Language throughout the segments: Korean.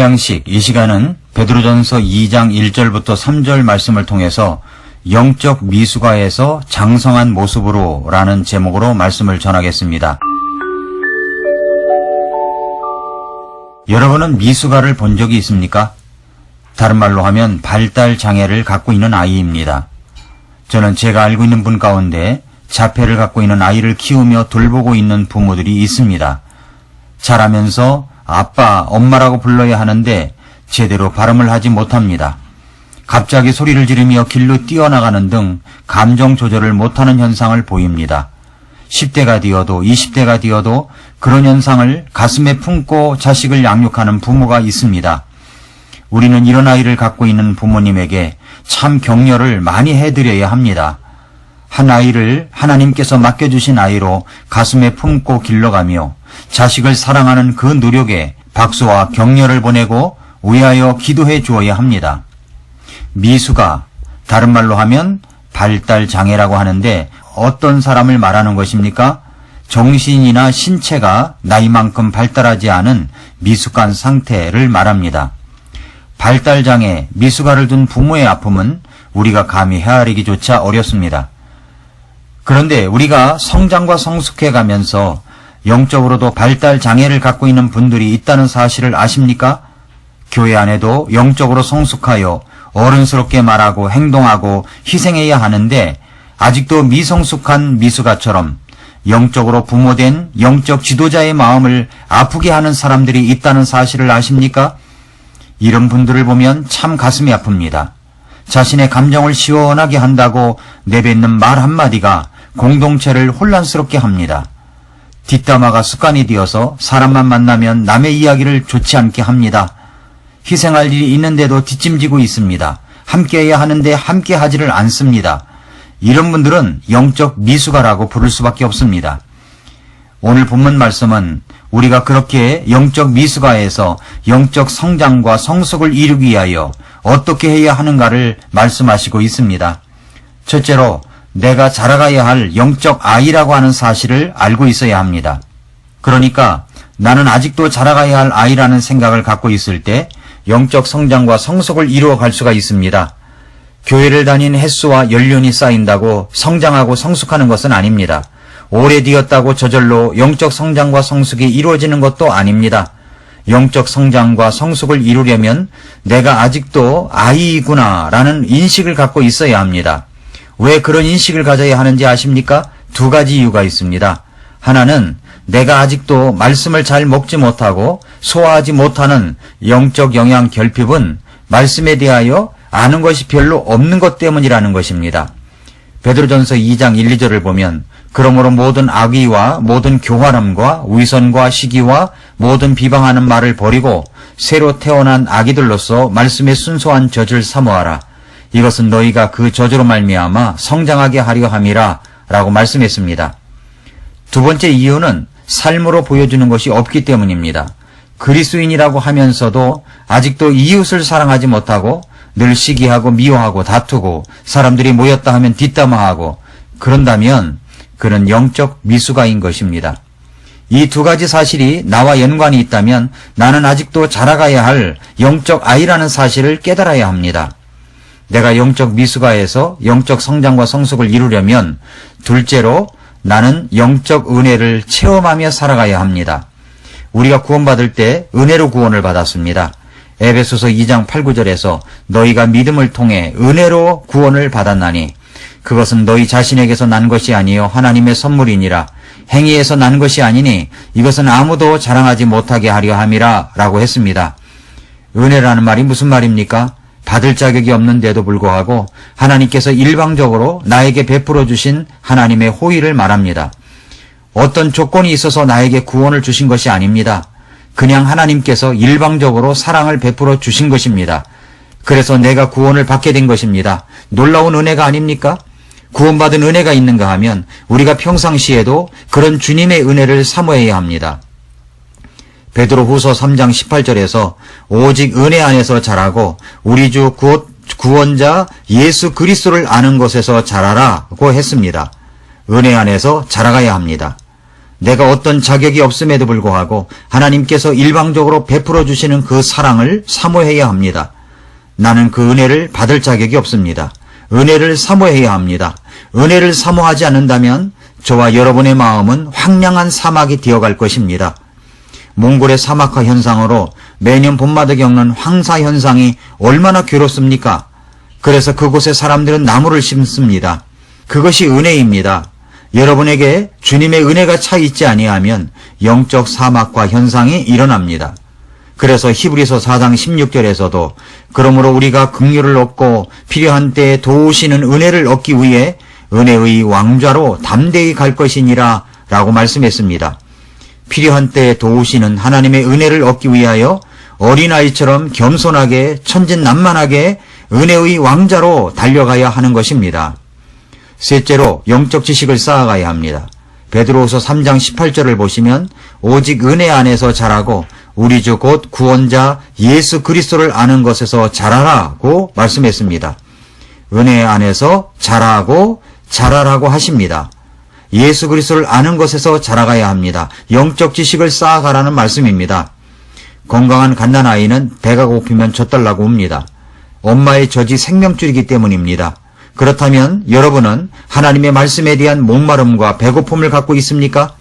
양식, 이 시간은 베드로전서 2장 1절부터 3절 말씀을 통해서 영적 미숙아에서 장성한 모습으로 라는 제목으로 말씀을 전하겠습니다. 여러분은 미숙아를 본 적이 있습니까? 다른 말로 하면 발달 장애를 갖고 있는 아이입니다. 저는 제가 알고 있는 분 가운데 자폐를 갖고 있는 아이를 키우며 돌보고 있는 부모들이 있습니다. 자라면서 아빠, 엄마라고 불러야 하는데 제대로 발음을 하지 못합니다. 갑자기 소리를 지르며 길로 뛰어나가는 등 감정 조절을 못하는 현상을 보입니다. 10대가 되어도 20대가 되어도 그런 현상을 가슴에 품고 자식을 양육하는 부모가 있습니다. 우리는 이런 아이를 갖고 있는 부모님에게 참 격려를 많이 해드려야 합니다. 한 아이를 하나님께서 맡겨주신 아이로 가슴에 품고 길러가며 자식을 사랑하는 그 노력에 박수와 격려를 보내고 위하여 기도해 주어야 합니다. 미숙아, 다른 말로 하면 발달 장애라고 하는데 어떤 사람을 말하는 것입니까? 정신이나 신체가 나이만큼 발달하지 않은 미숙한 상태를 말합니다. 발달 장애, 미숙아를 둔 부모의 아픔은 우리가 감히 헤아리기조차 어렵습니다. 그런데 우리가 성장과 성숙해 가면서 영적으로도 발달 장애를 갖고 있는 분들이 있다는 사실을 아십니까? 교회 안에도 영적으로 성숙하여 어른스럽게 말하고 행동하고 희생해야 하는데 아직도 미성숙한 미숙아처럼 영적으로 부모된 영적 지도자의 마음을 아프게 하는 사람들이 있다는 사실을 아십니까? 이런 분들을 보면 참 가슴이 아픕니다. 자신의 감정을 시원하게 한다고 내뱉는 말 한마디가 공동체를 혼란스럽게 합니다. 뒷담화가 습관이 되어서 사람만 만나면 남의 이야기를 좋지 않게 합니다. 희생할 일이 있는데도 뒷짐지고 있습니다. 함께해야 하는데 함께하지를 않습니다. 이런 분들은 영적 미숙아라고 부를 수밖에 없습니다. 오늘 본문 말씀은 우리가 그렇게 영적 미숙아에서 영적 성장과 성숙을 이루기 위하여 어떻게 해야 하는가를 말씀하시고 있습니다. 첫째로 내가 자라가야 할 영적 아이라고 하는 사실을 알고 있어야 합니다. 그러니까 나는 아직도 자라가야 할 아이라는 생각을 갖고 있을 때 영적 성장과 성숙을 이루어 갈 수가 있습니다. 교회를 다닌 횟수와 연륜이 쌓인다고 성장하고 성숙하는 것은 아닙니다. 오래되었다고 저절로 영적 성장과 성숙이 이루어지는 것도 아닙니다. 영적 성장과 성숙을 이루려면 내가 아직도 아이이구나 라는 인식을 갖고 있어야 합니다. 왜 그런 인식을 가져야 하는지 아십니까? 두 가지 이유가 있습니다. 하나는 내가 아직도 말씀을 잘 먹지 못하고 소화하지 못하는 영적 영양 결핍은 말씀에 대하여 아는 것이 별로 없는 것 때문이라는 것입니다. 베드로전서 2장 1, 2절을 보면 그러므로 모든 악의와 모든 교활함과 위선과 시기와 모든 비방하는 말을 버리고 새로 태어난 아기들로서 말씀의 순수한 젖을 사모하라. 이것은 너희가 그 젖으로 말미암아 성장하게 하려 함이라 라고 말씀했습니다. 두 번째 이유는 삶으로 보여주는 것이 없기 때문입니다. 그리스도인이라고 하면서도 아직도 이웃을 사랑하지 못하고 늘 시기하고 미워하고 다투고 사람들이 모였다 하면 뒷담화하고 그런다면 그는 영적 미숙아인 것입니다. 이 두 가지 사실이 나와 연관이 있다면 나는 아직도 자라가야 할 영적 아이라는 사실을 깨달아야 합니다. 내가 영적 미숙아에서 영적 성장과 성숙을 이루려면 둘째로 나는 영적 은혜를 체험하며 살아가야 합니다. 우리가 구원받을 때 은혜로 구원을 받았습니다. 에베소서 2장 8, 9절에서 너희가 믿음을 통해 은혜로 구원을 받았나니 그것은 너희 자신에게서 난 것이 아니요 하나님의 선물이니라. 행위에서 난 것이 아니니 이것은 아무도 자랑하지 못하게 하려 함이라 라고 했습니다. 은혜라는 말이 무슨 말입니까? 받을 자격이 없는데도 불구하고 하나님께서 일방적으로 나에게 베풀어 주신 하나님의 호의를 말합니다. 어떤 조건이 있어서 나에게 구원을 주신 것이 아닙니다. 그냥 하나님께서 일방적으로 사랑을 베풀어 주신 것입니다. 그래서 내가 구원을 받게 된 것입니다. 놀라운 은혜가 아닙니까? 구원받은 은혜가 있는가 하면 우리가 평상시에도 그런 주님의 은혜를 사모해야 합니다. 베드로후서 3장 18절에서 오직 은혜 안에서 자라고 우리 주 구원자 예수 그리스도를 아는 것에서 자라라고 했습니다. 은혜 안에서 자라가야 합니다. 내가 어떤 자격이 없음에도 불구하고 하나님께서 일방적으로 베풀어 주시는 그 사랑을 사모해야 합니다. 나는 그 은혜를 받을 자격이 없습니다. 은혜를 사모해야 합니다. 은혜를 사모하지 않는다면 저와 여러분의 마음은 황량한 사막이 되어갈 것입니다. 몽골의 사막화 현상으로 매년 봄마다 겪는 황사 현상이 얼마나 괴롭습니까? 그래서 그곳의 사람들은 나무를 심습니다. 그것이 은혜입니다. 여러분에게 주님의 은혜가 차 있지 아니하면 영적 사막화 현상이 일어납니다. 그래서 히브리서 4장 16절에서도 그러므로 우리가 긍휼을 얻고 필요한 때에 도우시는 은혜를 얻기 위해 은혜의 왕좌로 담대히 갈 것이니라 라고 말씀했습니다. 필요한 때에 도우시는 하나님의 은혜를 얻기 위하여 어린아이처럼 겸손하게 천진난만하게 은혜의 왕좌로 달려가야 하는 것입니다. 셋째로 영적 지식을 쌓아가야 합니다. 베드로후서 3장 18절을 보시면 오직 은혜 안에서 자라고 우리 주 곧 구원자 예수 그리스도를 아는 것에서 자라라고 말씀했습니다. 은혜 안에서 자라라고 하십니다. 예수 그리스도를 아는 것에서 자라가야 합니다. 영적 지식을 쌓아가라는 말씀입니다. 건강한 갓난아이는 배가 고프면 젖달라고 웁니다. 엄마의 젖이 생명줄이기 때문입니다. 그렇다면 여러분은 하나님의 말씀에 대한 목마름과 배고픔을 갖고 있습니까?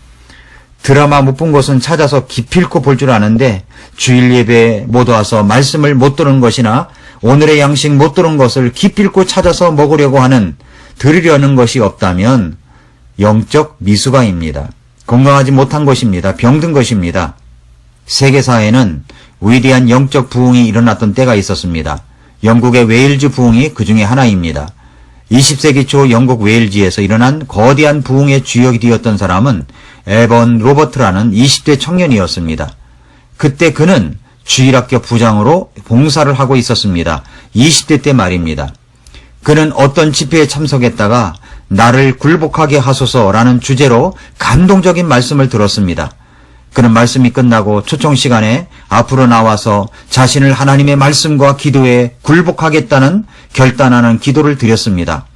드라마 못 본 것은 찾아서 기필코 볼 줄 아는데 주일 예배에 못 와서 말씀을 못 들은 것이나 오늘의 양식 못 들은 것을 기필코 찾아서 먹으려고 하는 들으려는 것이 없다면 영적 미숙아입니다. 건강하지 못한 것입니다. 병든 것입니다. 세계사에는 위대한 영적 부흥이 일어났던 때가 있었습니다. 영국의 웨일즈 부흥이 그 중에 하나입니다. 20세기 초 영국 웨일즈에서 일어난 거대한 부흥의 주역이 되었던 사람은 에번 로버트라는 20대 청년이었습니다. 그때 그는 주일학교 부장으로 봉사를 하고 있었습니다. 20대 때 말입니다. 그는 어떤 집회에 참석했다가 나를 굴복하게 하소서라는 주제로 감동적인 말씀을 들었습니다. 그는 말씀이 끝나고 초청 시간에 앞으로 나와서 자신을 하나님의 말씀과 기도에 굴복하겠다는 결단하는 기도를 드렸습니다.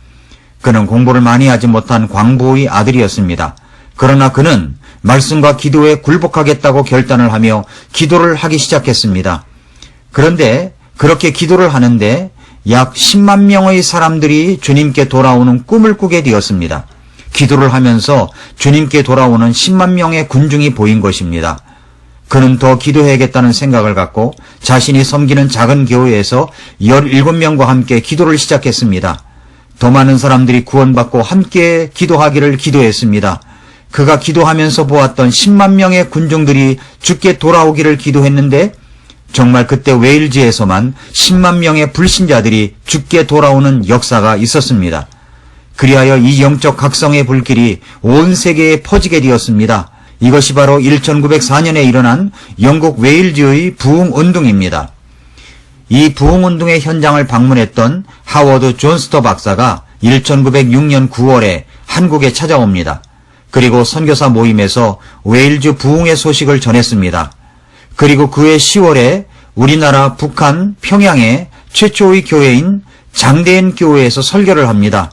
그는 공부를 많이 하지 못한 광부의 아들이었습니다. 그러나 그는 말씀과 기도에 굴복하겠다고 결단을 하며 기도를 하기 시작했습니다. 그런데 그렇게 기도를 하는데 약 10만 명의 사람들이 주님께 돌아오는 꿈을 꾸게 되었습니다. 기도를 하면서 주님께 돌아오는 10만 명의 군중이 보인 것입니다. 그는 더 기도해야겠다는 생각을 갖고 자신이 섬기는 작은 교회에서 17명과 함께 기도를 시작했습니다. 더 많은 사람들이 구원받고 함께 기도하기를 기도했습니다. 그가 기도하면서 보았던 10만 명의 군중들이 주께 돌아오기를 기도했는데 정말 그때 웨일즈에서만 10만 명의 불신자들이 주께 돌아오는 역사가 있었습니다. 그리하여 이 영적 각성의 불길이 온 세계에 퍼지게 되었습니다. 이것이 바로 1904년에 일어난 영국 웨일즈의 부흥운동입니다. 이 부흥운동의 현장을 방문했던 하워드 존스터 박사가 1906년 9월에 한국에 찾아옵니다. 그리고 선교사 모임에서 웨일즈 부흥의 소식을 전했습니다. 그리고 그해 10월에 우리나라 북한 평양의 최초의 교회인 장대인 교회에서 설교를 합니다.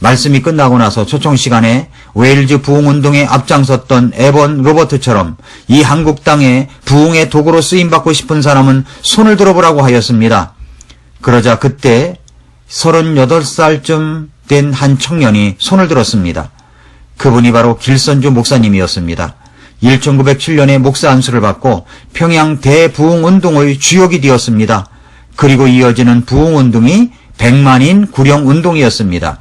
말씀이 끝나고 나서 초청 시간에 웨일즈 부흥운동에 앞장섰던 에번 로버트처럼 이 한국 땅에 부흥의 도구로 쓰임받고 싶은 사람은 손을 들어보라고 하였습니다. 그러자 그때 38살쯤 된 한 청년이 손을 들었습니다. 그분이 바로 길선주 목사님이었습니다. 1907년에 목사 안수를 받고 평양 대부흥운동의 주역이 되었습니다. 그리고 이어지는 부흥운동이 100만인 구령운동이었습니다.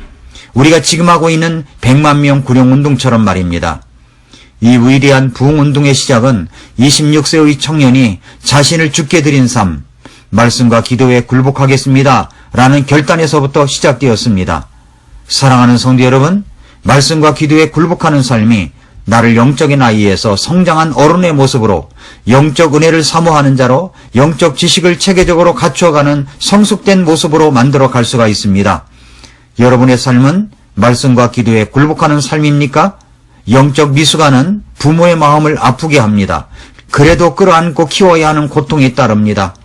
우리가 지금 하고 있는 100만 명 구령운동처럼 말입니다. 이 위대한 부흥운동의 시작은 26세의 청년이 자신을 주께 드린 삶, 말씀과 기도에 굴복하겠습니다 라는 결단에서부터 시작되었습니다. 사랑하는 성도 여러분, 말씀과 기도에 굴복하는 삶이 나를 영적인 아이에서 성장한 어른의 모습으로 영적 은혜를 사모하는 자로 영적 지식을 체계적으로 갖추어가는 성숙된 모습으로 만들어 갈 수가 있습니다. 여러분의 삶은 말씀과 기도에 굴복하는 삶입니까? 영적 미숙아는 부모의 마음을 아프게 합니다. 그래도 끌어안고 키워야 하는 고통이 따릅니다.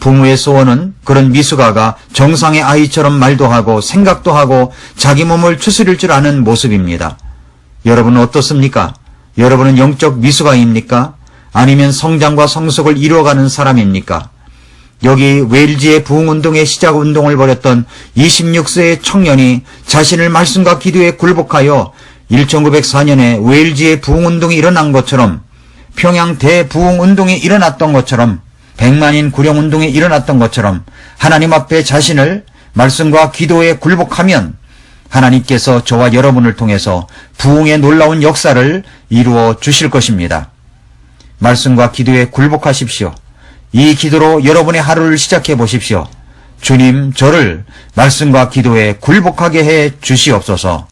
부모의 소원은 그런 미숙아가 정상의 아이처럼 말도 하고 생각도 하고 자기 몸을 추스릴 줄 아는 모습입니다. 여러분은 어떻습니까? 여러분은 영적 미숙아입니까? 아니면 성장과 성숙을 이루어가는 사람입니까? 여기 웨일즈의 부흥운동의 시작운동을 벌였던 26세의 청년이 자신을 말씀과 기도에 굴복하여 1904년에 웨일즈의 부흥운동이 일어난 것처럼, 평양 대부흥운동이 일어났던 것처럼, 백만인 구령운동이 일어났던 것처럼 하나님 앞에 자신을 말씀과 기도에 굴복하면 하나님께서 저와 여러분을 통해서 부흥의 놀라운 역사를 이루어 주실 것입니다. 말씀과 기도에 굴복하십시오. 이 기도로 여러분의 하루를 시작해 보십시오. 주님, 저를 말씀과 기도에 굴복하게 해 주시옵소서.